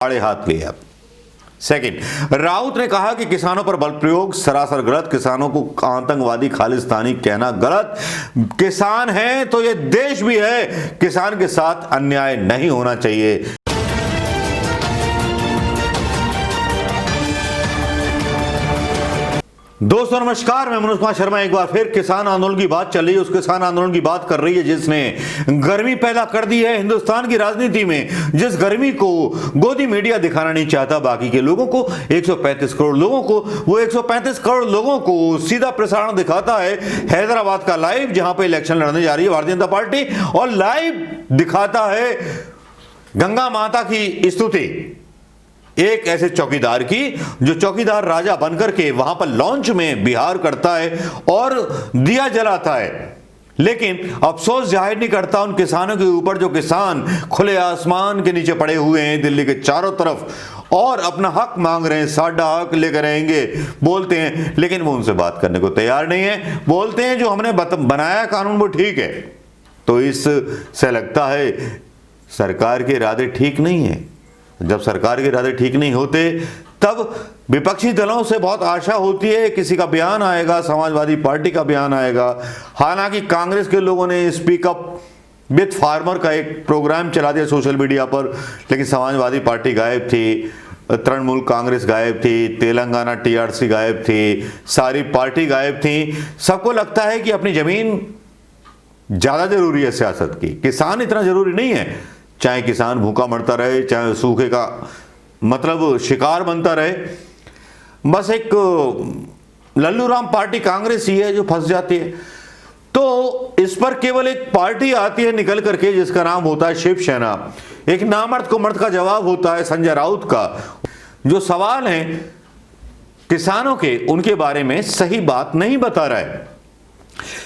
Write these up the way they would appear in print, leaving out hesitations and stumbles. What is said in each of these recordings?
आड़े हाथ लिया। सेकंड, राउत ने कहा कि किसानों पर बल प्रयोग सरासर गलत, किसानों को आतंकवादी खालिस्तानी कहना गलत। किसान है तो ये देश भी है, किसान के साथ अन्याय नहीं होना चाहिए। दोस्तों नमस्कार, मैं मनोज कुमार शर्मा। एक बार फिर किसान आंदोलन की बात चल रही है। उस किसान आंदोलन की बात कर रही है जिसने गर्मी पैदा कर दी है हिंदुस्तान की राजनीति में, जिस गर्मी को गोदी मीडिया दिखाना नहीं चाहता बाकी के लोगों को। 135 करोड़ लोगों को, वो 135 करोड़ लोगों को सीधा प्रसारण दिखाता है हैदराबाद का लाइव, जहां पर इलेक्शन लड़ने जा रही है भारतीय जनता पार्टी, और लाइव दिखाता है गंगा माता की स्तुति एक ऐसे चौकीदार की जो चौकीदार राजा बनकर के वहां पर लॉन्च में बिहार करता है और दिया जलाता है, लेकिन अफसोस जाहिर नहीं करता उन किसानों के ऊपर जो किसान खुले आसमान के नीचे पड़े हुए हैं दिल्ली के चारों तरफ और अपना हक मांग रहे हैं। साडा हक लेकर रहेंगे बोलते हैं, लेकिन वो उनसे बात करने को तैयार नहीं है। बोलते हैं जो हमने बनाया कानून वो ठीक है। तो इससे लगता है सरकार के इरादे ठीक नहीं है। जब सरकार के इरादे ठीक नहीं होते तब विपक्षी दलों से बहुत आशा होती है किसी का बयान आएगा, समाजवादी पार्टी का बयान आएगा। हालांकि कांग्रेस के लोगों ने स्पीक अप विद फार्मर का एक प्रोग्राम चला दिया सोशल मीडिया पर, लेकिन समाजवादी पार्टी गायब थी, तृणमूल कांग्रेस गायब थी, तेलंगाना टीआरसी गायब थी, सारी पार्टी गायब थी। सबको लगता है कि अपनी जमीन ज्यादा जरूरी है सियासत की, किसान इतना जरूरी नहीं है। चाहे किसान भूखा मरता रहे, चाहे सूखे का मतलब शिकार बनता रहे, बस एक लल्लू राम पार्टी कांग्रेस ही है जो फंस जाती है। तो इस पर केवल एक पार्टी आती है निकल करके जिसका नाम होता है शिवसेना। एक नामर्द को मर्द का जवाब होता है संजय राउत का। जो सवाल है किसानों के, उनके बारे में सही बात नहीं बता रहा है।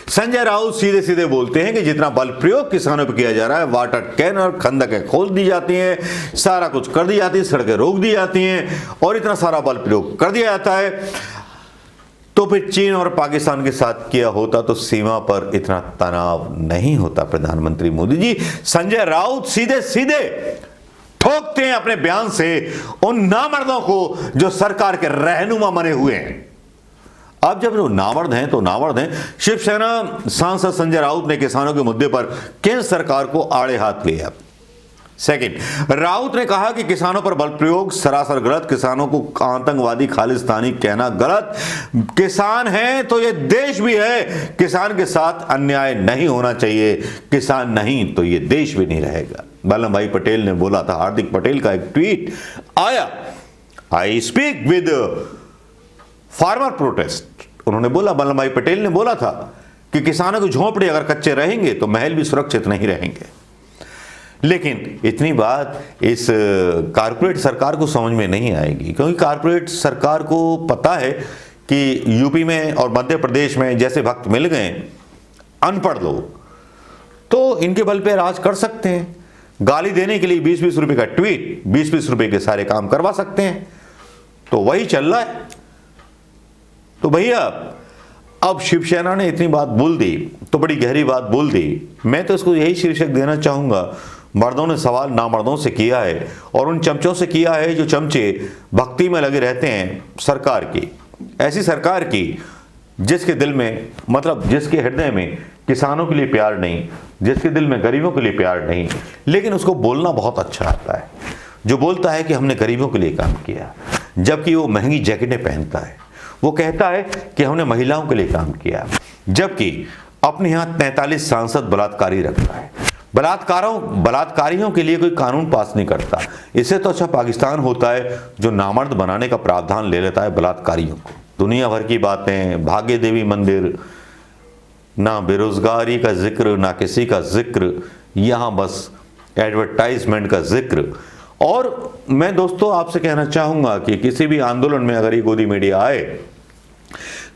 संजय राउत सीधे सीधे बोलते हैं कि जितना बल प्रयोग किसानों पर किया जा रहा है, वाटर कैन और खंदकें खोल दी जाती हैं, सारा कुछ कर दी जाती है, सड़कें रोक दी जाती हैं और इतना सारा बल प्रयोग कर दिया जाता है, तो फिर चीन और पाकिस्तान के साथ किया होता तो सीमा पर इतना तनाव नहीं होता। प्रधानमंत्री मोदी जी, संजय राउत सीधे सीधे ठोकते हैं अपने बयान से उन नामर्दों को जो सरकार के रहनुमा बने हुए हैं। अब जब वो नामर्द हैं तो नामर्द हैं। शिवसेना सांसद संजय राउत ने किसानों के मुद्दे पर केंद्र सरकार को आड़े हाथ लिया। सेकंड, राउत ने कहा कि किसानों पर बल प्रयोग सरासर गलत, किसानों को आतंकवादी खालिस्तानी कहना गलत। किसान है तो ये देश भी है, किसान के साथ अन्याय नहीं होना चाहिए। किसान नहीं तो ये देश भी नहीं रहेगा। वल्लभ भाई पटेल ने बोला था। हार्दिक पटेल का एक ट्वीट आया, I speak with farmer protest. उन्होंने बोला, वल्लभ भाई पटेल ने बोला था कि किसानों की झोंपड़ी अगर कच्चे रहेंगे तो महल भी सुरक्षित नहीं रहेंगे। लेकिन इतनी बात इस कारपोरेट सरकार को समझ में नहीं आएगी, क्योंकि कारपोरेट सरकार को पता है कि यूपी में और मध्य प्रदेश में जैसे भक्त मिल गए अनपढ़ लोग, तो इनके बल पे राज कर सकते हैं। गाली देने के लिए 20-20 रुपए का ट्वीट, 20-20 रुपए के सारे काम करवा सकते हैं। तो वही चल रहा है। तो भैया अब शिवसेना ने इतनी बात बोल दी तो बड़ी गहरी बात बोल दी। मैं तो इसको यही शीर्षक देना चाहूंगा, मर्दों ने सवाल नामर्दों से किया है और उन चमचों से किया है जो चमचे भक्ति में लगे रहते हैं सरकार की, ऐसी सरकार की जिसके दिल में, मतलब जिसके हृदय में किसानों के लिए प्यार नहीं, जिसके दिल में गरीबों के लिए प्यार नहीं, लेकिन उसको बोलना बहुत अच्छा आता है। जो बोलता है कि हमने गरीबों के लिए काम किया, जबकि वो महंगी जैकेटें पहनता है। वो कहता है कि हमने महिलाओं के लिए काम किया, जबकि अपने यहाँ 43 सांसद बलात्कारी रखता है। बलात्कारियों के लिए कोई कानून पास नहीं करता। इससे तो अच्छा पाकिस्तान होता है जो नामर्द बनाने का प्रावधान ले लेता है बलात्कारियों को। दुनिया भर की बातें, भाग्य देवी मंदिर, ना बेरोजगारी का जिक्र, ना किसी का जिक्र, यहाँ बस एडवर्टाइजमेंट का जिक्र। और मैं दोस्तों आपसे कहना चाहूंगा कि किसी भी आंदोलन में अगर ये गोदी मीडिया आए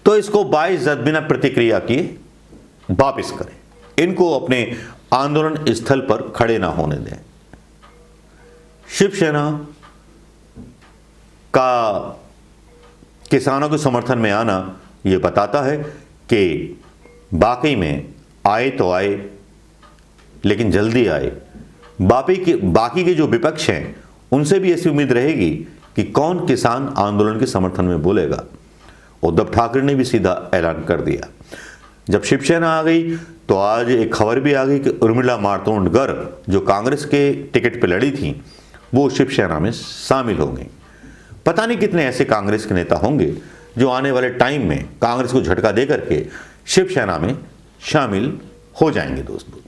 तो इसको बाइज्जत बिना प्रतिक्रिया किए वापस करें। इनको अपने आंदोलन स्थल पर खड़े ना होने दें। शिवसेना का किसानों के समर्थन में आना यह बताता है कि बाकी में आए तो आए, लेकिन जल्दी आए। बाकी के जो विपक्ष हैं उनसे भी ऐसी उम्मीद रहेगी कि कौन किसान आंदोलन के समर्थन में बोलेगा। उद्धव ठाकरे ने भी सीधा ऐलान कर दिया। जब शिवसेना आ गई तो आज एक खबर भी आ गई कि उर्मिला मातोंडकर जो कांग्रेस के टिकट पर लड़ी थी वो शिवसेना में शामिल हो गई। पता नहीं कितने ऐसे कांग्रेस के नेता होंगे जो आने वाले टाइम में कांग्रेस को झटका दे करके शिवसेना में शामिल हो जाएंगे दोस्तों।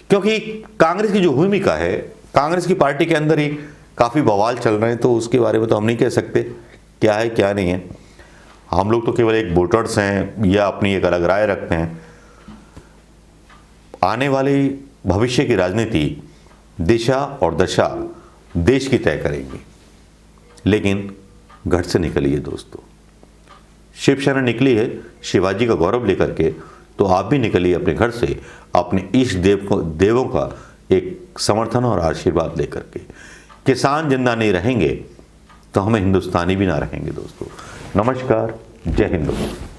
क्योंकि कांग्रेस की जो भूमिका है, कांग्रेस की पार्टी के अंदर ही काफ़ी बवाल चल रहे हैं, तो उसके बारे में तो हम नहीं कह सकते क्या है क्या नहीं है। हम लोग तो केवल एक वोटर्स हैं या अपनी एक अलग राय रखते हैं। आने वाली भविष्य की राजनीति दिशा और दशा देश की तय करेगी। लेकिन घर से निकलिए दोस्तों, शिवसेना निकली है शिवाजी का गौरव लेकर के, तो आप भी निकलिए अपने घर से अपने इष्ट देवों का एक समर्थन और आशीर्वाद लेकर के। किसान जिंदा नहीं रहेंगे तो हमें हिंदुस्तानी भी ना रहेंगे दोस्तों। नमस्कार, जय हिंद दोस्तों।